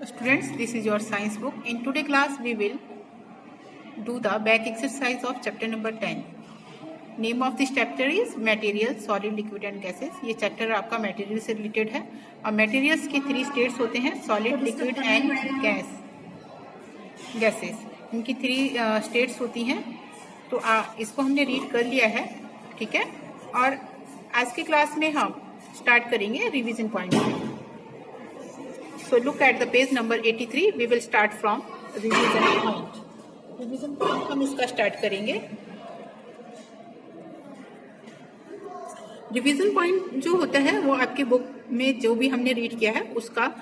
Students, this is your science book. In today class, we will do the back exercise of chapter number 10. Name of this chapter is Materials, Solid, Liquid and Gases. ये chapter आपका material से related है और materials के 3 states होते हैं, solid, liquid and gases. इनकी 3 states होती हैं. तो इसको हमने रीड कर लिया है, ठीक है. और आज की क्लास में हम स्टार्ट करेंगे रिवीजन पॉइंट से. So look at the page number 83. We will start from revision point. Revision point हम इसका स्टार्ट करेंगे. रिवीजन पॉइंट जो होता है वो आपके बुक में जो भी हमने रीड किया है उसका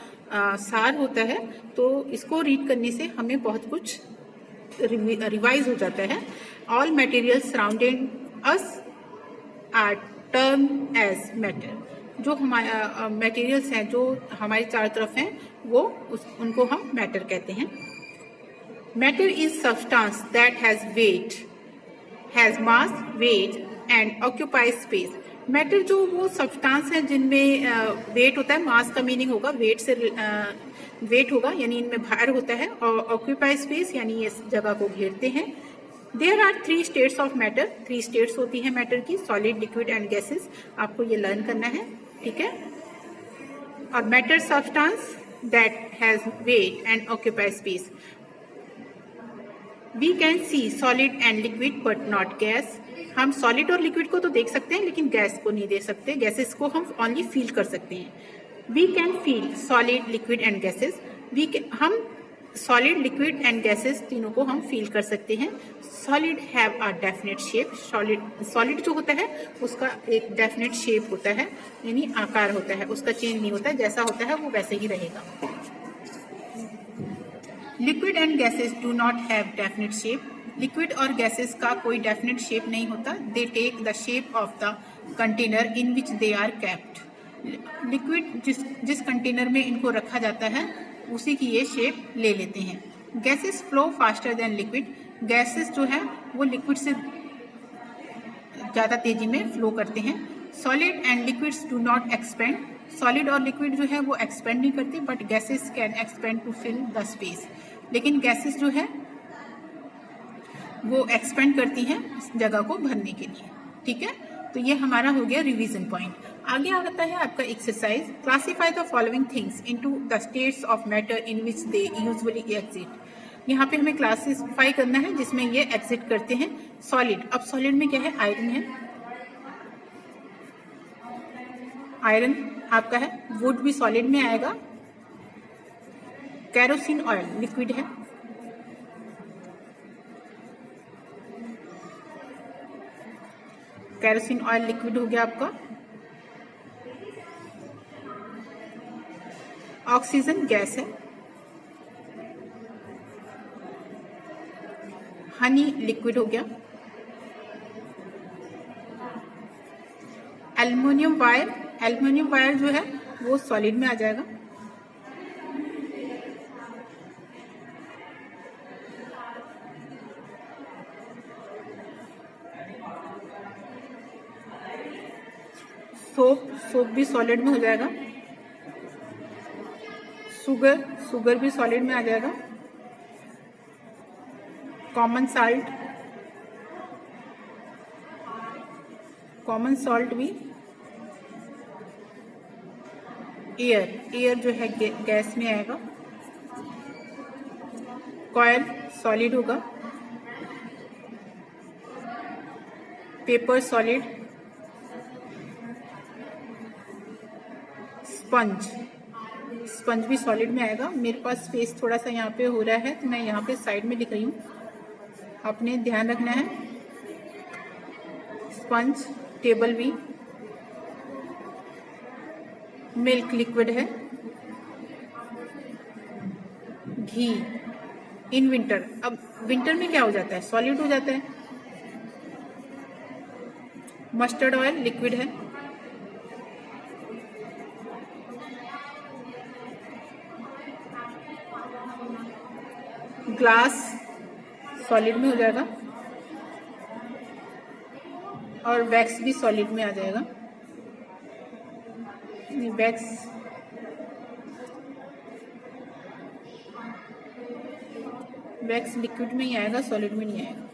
सार होता है. तो इसको रीड करने से हमें बहुत कुछ रिवाइज हो जाता है. All materials surrounding us are termed as matter. जो हमारे मटेरियल्स हैं जो हमारे चारों तरफ हैं वो उनको हम मैटर कहते हैं. Matter is substance that has weight, has mass, weight and occupies space. Matter जो वो सब्सटेंस है जिनमें वेट होता है, मास का मीनिंग होगा वेट से वेट होगा यानी इनमें भार होता है, और ऑक्यूपाइज स्पेस यानी इस जगह को घेरते हैं. There are 3 states of matter. 3 states होती है मैटर की, सॉलिड, लिक्विड एंड गैसेस. आपको ये लर्न करना है, ठीक है. और matter substance that has weight and occupy space. We can see solid and liquid but not gas. हम सॉलिड और लिक्विड को तो देख सकते हैं लेकिन गैस को नहीं देख सकते. गैसेस को हम ओनली फील कर सकते हैं. We can feel solid, liquid and gases. हम सॉलिड, लिक्विड एंड गैसेस तीनों को हम फील कर सकते हैं. Solid have a definite shape. Solid जो होता है उसका एक डेफिनेट शेप होता है यानी आकार होता है, उसका चेंज नहीं होता है, जैसा होता है वो वैसे ही रहेगा. Liquid and gases do not have definite shape. Liquid और गैसेस का कोई डेफिनेट शेप नहीं होता. They take the shape of the container in which they are kept. Liquid जिस कंटेनर में इनको रखा जाता है उसी की ये शेप ले लेते हैं. Gases flow faster than liquid. Gases जो है वो लिक्विड से ज़्यादा तेजी में फ्लो करते हैं. Solid and liquids do not expand. Solid और लिक्विड जो है वो एक्सपेंड नहीं करते, but gases can expand to fill the space. लेकिन गैसेस जो है वो एक्सपेंड करती हैं जगह को भरने के लिए, ठीक है. तो ये हमारा हो गया रिवीजन पॉइंट. आगे आता है आपका exercise. Classify the following things into the states of matter in which they usually exit. यहाँ पे हमें क्लासिफाई करना है जिसमें ये एग्जिट करते हैं. सॉलिड. अब सॉलिड में क्या है? आयरन है. आयरन आपका है. वुड भी सॉलिड में आएगा. कैरोसिन ऑयल लिक्विड है. कैरोसिन ऑयल लिक्विड हो गया आपका. ऑक्सीजन गैस है. हनी लिक्विड हो गया. Aluminium wire. एल्युमिनियम वायर जो है वो सॉलिड में आ जाएगा. सोप भी सॉलिड में हो जाएगा. शुगर भी सॉलिड में आ जाएगा. कॉमन सॉल्ट भी. एयर जो है गैस में आएगा. कॉयल सॉलिड होगा. Paper solid. स्पंज भी सॉलिड में आएगा. मेरे पास स्पेस थोड़ा सा यहाँ पे हो रहा है तो मैं यहाँ पे साइड में लिख रही हूँ, आपने ध्यान रखना है. स्पंज. टेबल भी. मिल्क लिक्विड है. घी इन विंटर. अब विंटर में क्या हो जाता है? सॉलिड हो जाता है. मस्टर्ड ऑयल लिक्विड है. ग्लास सॉलिड में हो जाएगा और वैक्स भी सॉलिड में आ जाएगा. वैक्स वैक्स लिक्विड में ही आएगा, सॉलिड में नहीं आएगा।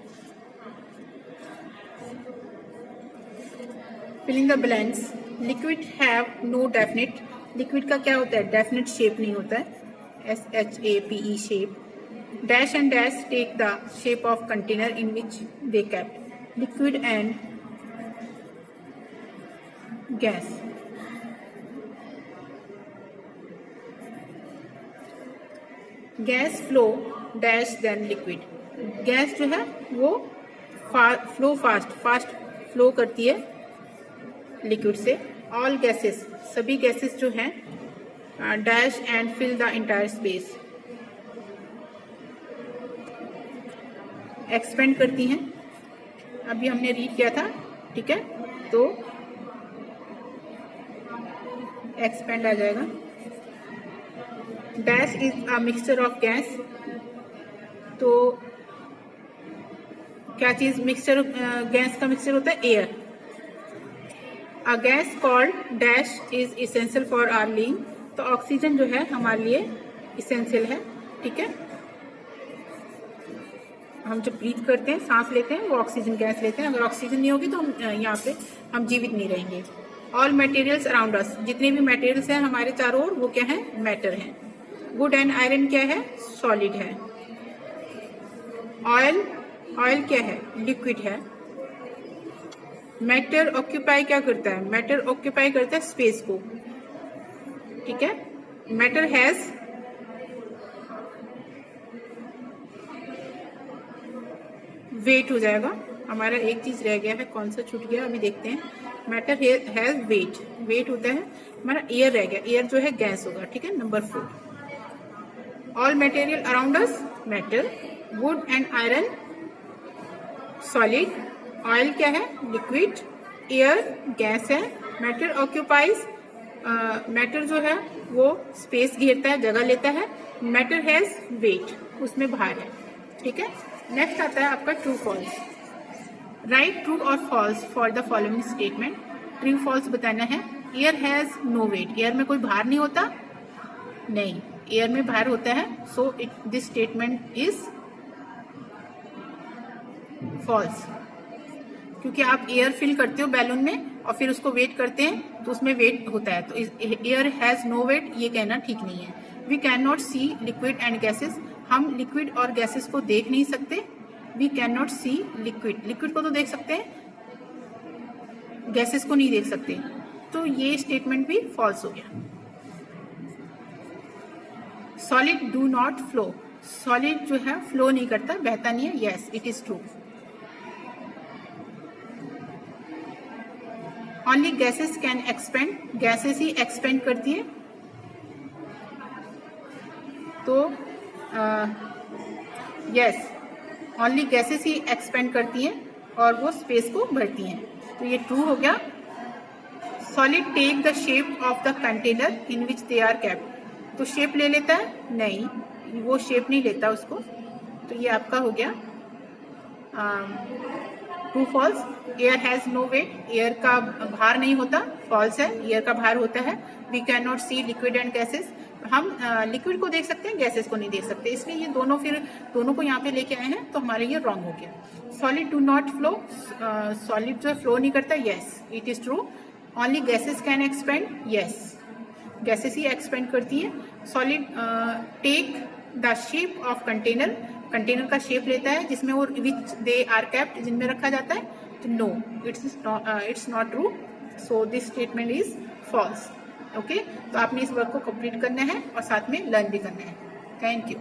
Filling the blanks. Liquid have no definite. Liquid का क्या होता है? डेफिनेट शेप नहीं होता है, SHAPE shape. Dash and dash take the shape of container in which they kept. Liquid and gas. Gas flow dash than liquid. Gas जो है वो फ्लो फास्ट फ्लो करती है लिक्विड से। ऑल गैसेस, सभी गैसेस जो हैं, dash and fill the entire space. Expand करती हैं, अभी हमने रीड किया था, ठीक है, तो एक्सपेंड आ जाएगा। Dash is a mixture of gas. तो क्या चीज मिक्सचर, गैस का मिक्सचर होता है? Air. A gas called dash is essential for our living. तो ऑक्सीजन जो है हमारे लिए इसेंशियल है, ठीक है। हम जब ब्रीथ करते हैं, सांस लेते हैं, वो ऑक्सीजन गैस लेते हैं। अगर ऑक्सीजन नहीं होगी तो हम यहाँ पे हम जीवित नहीं रहेंगे। All materials around us. जितने भी मटेरियल्स हैं हमारे चारों ओर, वो क्या है? मैटर है। वुड एंड आयरन क्या है? सॉलिड है। ऑयल क्या है? लिक्विड है। मैटर ऑक्यूपाई क्या करता है? मैटर ऑक्यूपाई करता है स्पेस को, ठीक है। मैटर हैज वेट हो जाएगा। हमारा एक चीज रह गया है, कौन सा छूट गया अभी देखते हैं। Matter has wait. वेट होता है हमारा, एयर रह गया, एयर जो है गैस होगा, ठीक है। Number 4। All material around us matter. Would and iron solid. Oil क्या है? लिक्विड। एयर गैस है। मैटर ऑक्यूपाइज, मैटर जो है वो स्पेस घेरता है, जगह लेता है। मैटर हैज वेट, उसमें भार है, ठीक है। नेक्स्ट आता है आपका ट्रू फॉल्स। राइट ट्रू और false for the following statement. True false बताना है। Air has no weight. Air में कोई भार नहीं होता? नहीं, एयर में भार होता है। So this statement is false, क्योंकि आप एयर फिल करते हो बैलून में और फिर उसको वेट करते हैं तो उसमें वेट होता है। तो एयर हैज नो वेट ये कहना ठीक नहीं है। We can not see liquid and gases. हम लिक्विड और गैसेस को देख नहीं सकते। We can not see liquid. Liquid को तो देख सकते हैं, गैसेस को नहीं देख सकते। तो ये स्टेटमेंट भी फॉल्स हो गया। Solid do not flow. Solid जो है फ्लो नहीं करता, बहता नहीं है। Yes, it is true. Only gases can expand. Gases ही एक्सपेंड करती है। तो यस, ओनली गैसेस ही एक्सपेंड करती हैं और वो स्पेस को भरती हैं। तो ये ट्रू हो गया। Solid take the shape of the container in which they are kept. तो शेप ले लेता है? नहीं, वो शेप नहीं लेता उसको। तो ये आपका हो गया true false. Air has no weight. Air का भार नहीं होता, फॉल्स है। एयर का भार होता है। We can not see liquid and gases. हम लिक्विड को देख सकते हैं, गैसेस को नहीं देख सकते, इसलिए ये दोनों फिर दोनों को यहाँ पे लेके आए हैं, तो हमारे ये रॉन्ग हो गया। Solid do not flow. Solid जो है फ्लो नहीं करता। Yes, it is true. Only gases can expand. Yes, gases ही एक्सपेंड करती है। Solid take the shape of container. Container का शेप लेता है जिसमें वो विच दे आर केप्ट, जिनमें रखा जाता है। तो no, it's not true. So this statement is false. Okay, तो आपने इस वर्क को कंप्लीट करना है और साथ में लर्न भी करना है। Thank you.